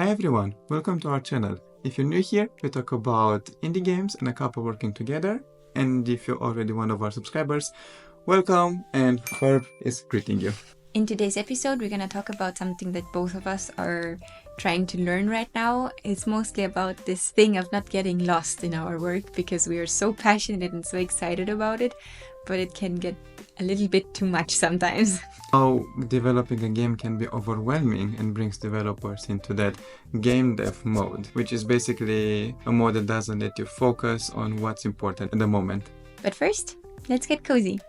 Hi everyone, welcome to our channel. If you're new here, we talk about indie games and a couple working together. And if you're already one of our subscribers, welcome, and Ferb is greeting you. In today's episode, we're going to talk about something that both of us are trying to learn right now. It's mostly about this thing of not getting lost in our work because we are so passionate and so excited about it, but it can get a little bit too much sometimes. How developing a game can be overwhelming and brings developers into that game dev mode, which is basically a mode that doesn't let you focus on what's important at the moment. But first, let's get cozy.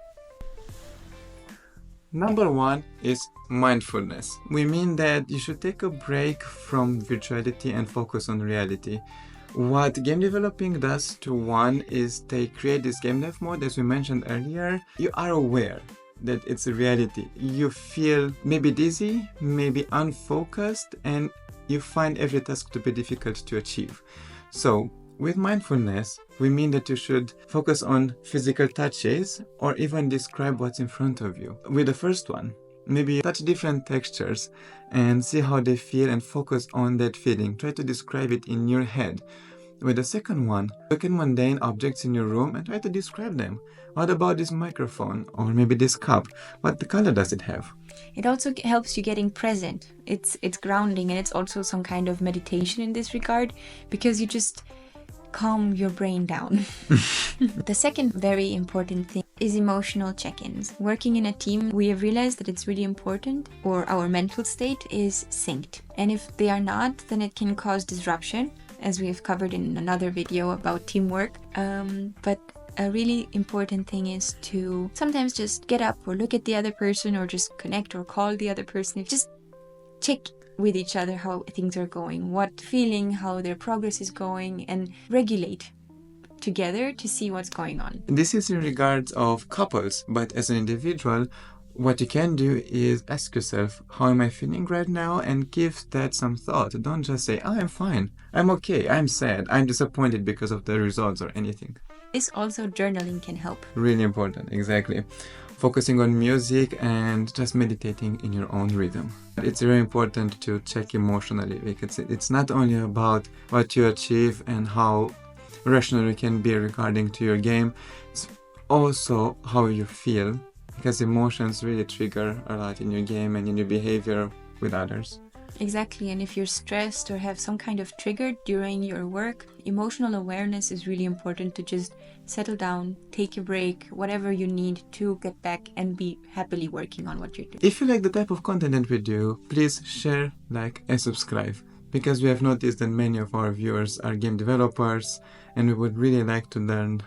Number one is mindfulness. We mean that you should take a break from virtuality and focus on reality. What game developing does to one is they create this game dev mode, as we mentioned earlier. You are aware that it's a reality. You feel maybe dizzy, maybe unfocused, and you find every task to be difficult to achieve. So, with mindfulness, we mean that you should focus on physical touches or even describe what's in front of you. With the first one, maybe touch different textures and see how they feel and focus on that feeling. Try to describe it in your head. With the second one, look at mundane objects in your room and try to describe them. What about this microphone or maybe this cup? What color does it have? It also helps you getting present. It's grounding, and it's also some kind of meditation in this regard because you just calm your brain down. The second very important thing is emotional check-ins. Working in a team, we have realized that it's really important, or our mental state is synced. And if they are not, then it can cause disruption, as we have covered in another video about teamwork. But a really important thing is to sometimes just get up or look at the other person or just connect or call the other person. Just check with each other how things are going, what feeling, how their progress is going, and regulate together to see what's going on. This is in regards of couples, but as an individual, what you can do is ask yourself, how am I feeling right now? And give that some thought. Don't just say, I'm fine, I'm okay, I'm sad, I'm disappointed because of the results or anything. This also journaling can help. Really important, exactly. Focusing on music and just meditating in your own rhythm. It's very important to check emotionally because it's not only about what you achieve and how rational you can be regarding to your game, it's also how you feel, because emotions really trigger a lot in your game and in your behavior with others. Exactly, and if you're stressed or have some kind of trigger during your work, emotional awareness is really important to just settle down, take a break, whatever you need to get back and be happily working on what you're doing. If you like the type of content that we do, please share, like, and subscribe, because we have noticed that many of our viewers are game developers and we would really like to learn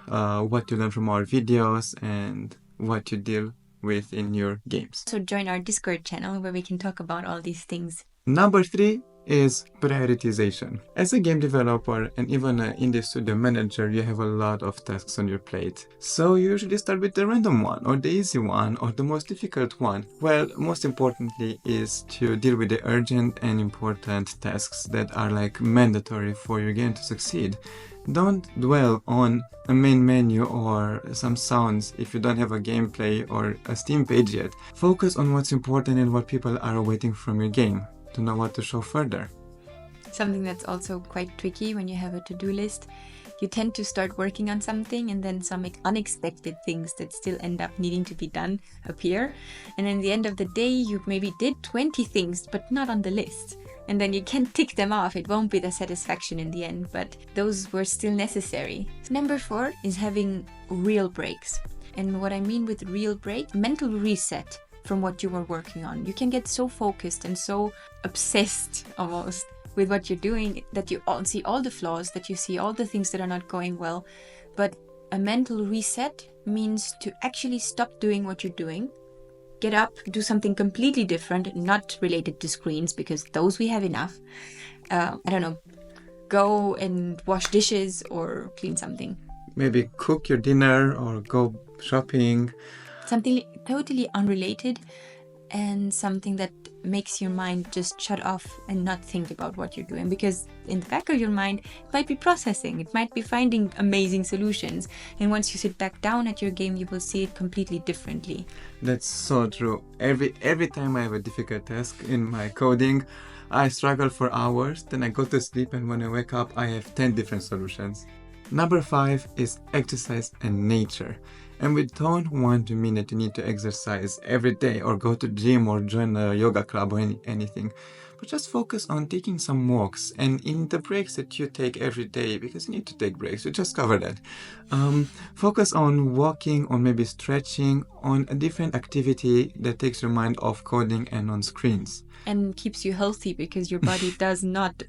what you learn from our videos and what you deal with in your games. So join our Discord channel where we can talk about all these things. Number 3 is prioritization. As a game developer and even an indie studio manager, you have a lot of tasks on your plate. So you usually start with the random one, or the easy one, or the most difficult one. Well, most importantly is to deal with the urgent and important tasks that are like mandatory for your game to succeed. Don't dwell on a main menu or some sounds if you don't have a gameplay or a Steam page yet. Focus on what's important and what people are awaiting from your game to know what to show further. Something that's also quite tricky when you have a to-do list. You tend to start working on something and then some unexpected things that still end up needing to be done appear. And in the end of the day, you maybe did 20 things, but not on the list. And then you can tick them off. It won't be the satisfaction in the end, but those were still necessary. Number 4 is having real breaks. And what I mean with real break, mental reset from what you were working on. You can get so focused and so obsessed almost with what you're doing that you all see all the flaws, that you see all the things that are not going well. But a mental reset means to actually stop doing what you're doing, get up, do something completely different, not related to screens because those we have enough. Go and wash dishes or clean something. Maybe cook your dinner or go shopping. Something totally unrelated and something that makes your mind just shut off and not think about what you're doing, because in the back of your mind it might be processing, it might be finding amazing solutions, and once you sit back down at your game you will see it completely differently. That's so true. Every time I have a difficult task in my coding, I struggle for hours, then I go to sleep, and when I wake up I have 10 different solutions. Number 5 is exercise and nature. And we don't want to mean that you need to exercise every day or go to gym or join a yoga club or anything. But just focus on taking some walks, and in the breaks that you take every day, because you need to take breaks, we just covered that. Focus on walking or maybe stretching, on a different activity that takes your mind off coding and on screens. And keeps you healthy, because your body does not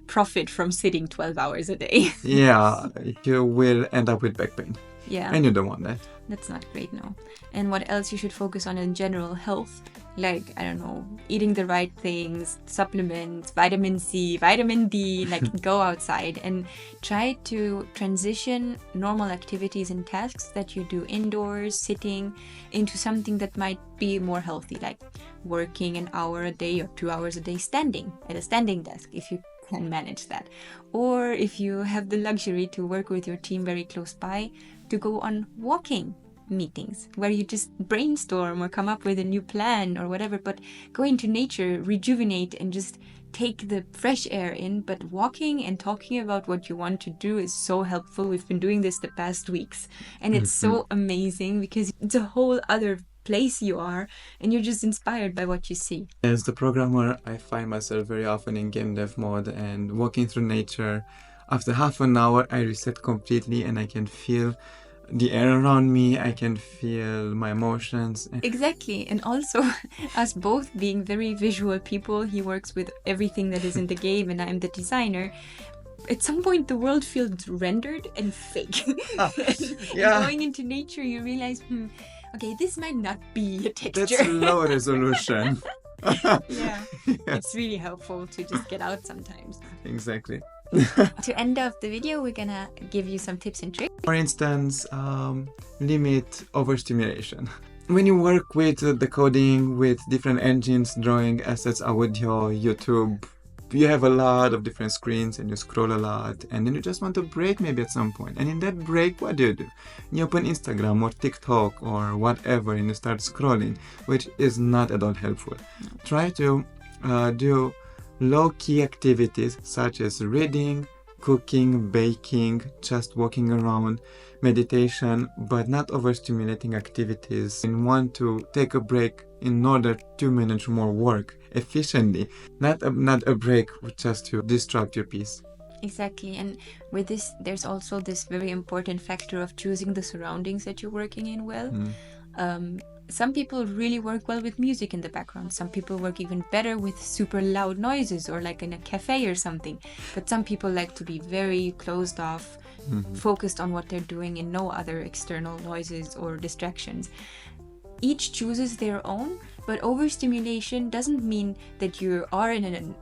profit from sitting 12 hours a day. Yeah, you will end up with back pain. Yeah. And you don't want that. That's not great, no. And what else you should focus on in general health? Like, I don't know, eating the right things, supplements, vitamin C, vitamin D, like go outside and try to transition normal activities and tasks that you do indoors, sitting, into something that might be more healthy, like working an hour a day or 2 hours a day standing at a standing desk, if you can manage that. Or if you have the luxury to work with your team very close by, to go on walking meetings where you just brainstorm or come up with a new plan or whatever, but go into nature, rejuvenate, and just take the fresh air in. But walking and talking about what you want to do is so helpful. We've been doing this the past weeks, and it's so amazing because it's a whole other place you are, and you're just inspired by what you see. As the programmer, I find myself very often in game dev mode and walking through nature. After half an hour, I reset completely and I can feel the air around me, I can feel my emotions. Exactly. And also, us both being very visual people, he works with everything that is in the game and I'm the designer. At some point, the world feels rendered and fake. Yeah. And going into nature, you realize, okay, this might not be a texture. That's low resolution. Yeah. It's really helpful to just get out sometimes. Exactly. To end off the video, we're gonna give you some tips and tricks. For instance, limit overstimulation. When you work with the coding, with different engines, drawing assets, audio, YouTube, you have a lot of different screens and you scroll a lot, and then you just want a break maybe at some point. And in that break, what do? You open Instagram or TikTok or whatever and you start scrolling, which is not at all helpful. Try to do low-key activities such as reading, cooking, baking, just walking around, meditation, but not overstimulating activities. And want to take a break in order to manage more work efficiently, not a break just to distract your peace. Exactly. And with this, there's also this very important factor of choosing the surroundings that you're working in well. Some people really work well with music in the background. Some people work even better with super loud noises or like in a cafe or something. But some people like to be very closed off, focused on what they're doing and no other external noises or distractions. Each chooses their own, but overstimulation doesn't mean that you are in an,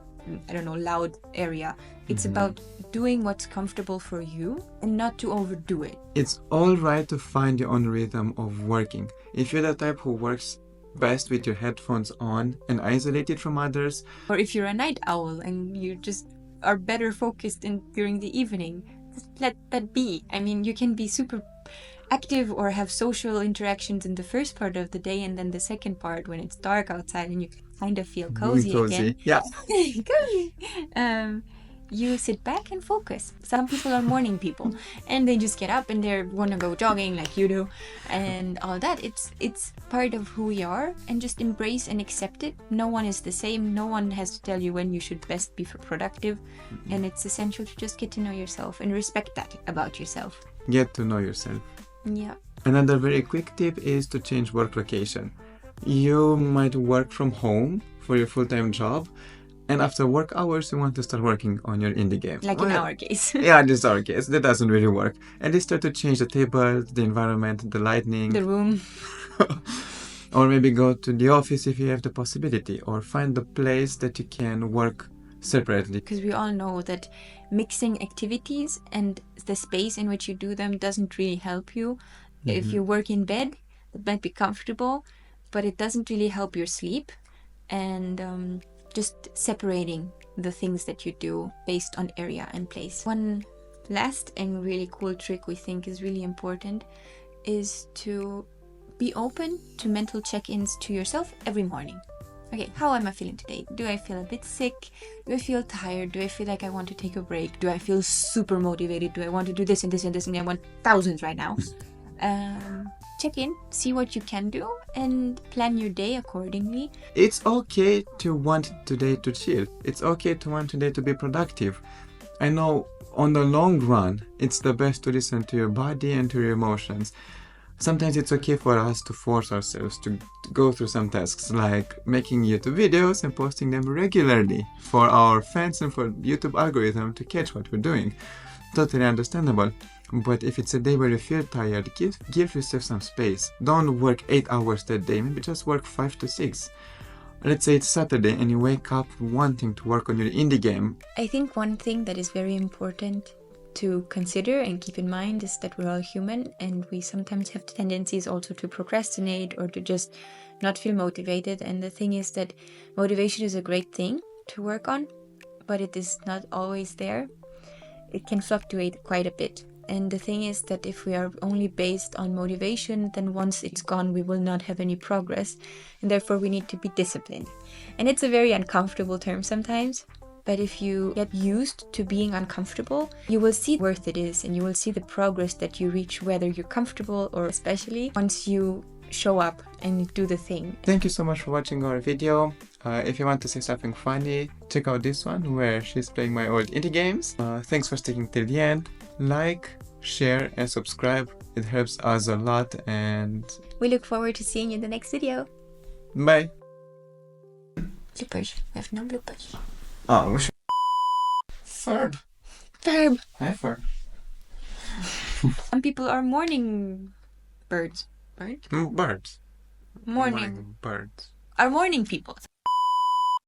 loud area. It's about doing what's comfortable for you and not to overdo it. It's all right to find your own rhythm of working. If you're the type who works best with your headphones on and isolated from others, or if you're a night owl and you just are better focused during the evening, just let that be. I mean, you can be super active or have social interactions in the first part of the day, and then the second part when it's dark outside and you kind of feel cozy again. Yeah. Cozy. You sit back and focus. Some people are morning people and they just get up and they want to go jogging like you do and all that. It's part of who we are, and just embrace and accept it. No one is the same. No one has to tell you when you should best be productive, and it's essential to just get to know yourself and respect that about yourself. Get to know yourself. Yeah. Another very quick tip is to change work location. You might work from home for your full-time job, and after work hours you want to start working on your indie game. Like in our case. Yeah, this is our case. That doesn't really work. And they start to change the table, the environment, the lighting. The room. Or maybe go to the office if you have the possibility, or find the place that you can work separately. Because we all know that mixing activities and the space in which you do them doesn't really help you. If you work in bed, it might be comfortable, but it doesn't really help your sleep. And just separating the things that you do based on area and place. One last and really cool trick we think is really important is to be open to mental check-ins to yourself every morning. Okay, how am I feeling today? Do I feel a bit sick? Do I feel tired? Do I feel like I want to take a break? Do I feel super motivated? Do I want to do this and this and this and I want thousands right now? Check in, see what you can do, and plan your day accordingly. It's okay to want today to chill. It's okay to want today to be productive. I know on the long run, it's the best to listen to your body and to your emotions. Sometimes it's okay for us to force ourselves to go through some tasks like making YouTube videos and posting them regularly for our fans and for YouTube algorithm to catch what we're doing. Totally understandable. But if it's a day where you feel tired, give yourself some space. Don't work 8 hours that day, maybe just work 5 to 6. Let's say it's Saturday and you wake up wanting to work on your indie game. I think one thing that is very important to consider and keep in mind is that we're all human, and we sometimes have tendencies also to procrastinate or to just not feel motivated. And the thing is that motivation is a great thing to work on, but it is not always there. It can fluctuate quite a bit. And the thing is that if we are only based on motivation, then once it's gone, we will not have any progress. And therefore, we need to be disciplined. And it's a very uncomfortable term sometimes. But if you get used to being uncomfortable, you will see how worth it is, and you will see the progress that you reach, whether you're comfortable or especially once you show up and do the thing. Thank you so much for watching our video. If you want to see something funny, check out this one where she's playing my old indie games. Thanks for sticking till the end. Like, share and subscribe. It helps us a lot, and we look forward to seeing you in the next video. Bye. Bloopers. We have no bloopers. Oh, we should. Verb. Verb. Hi, verb. Some people are morning birds. Bird? Birds. Morning. Birds. Are morning people.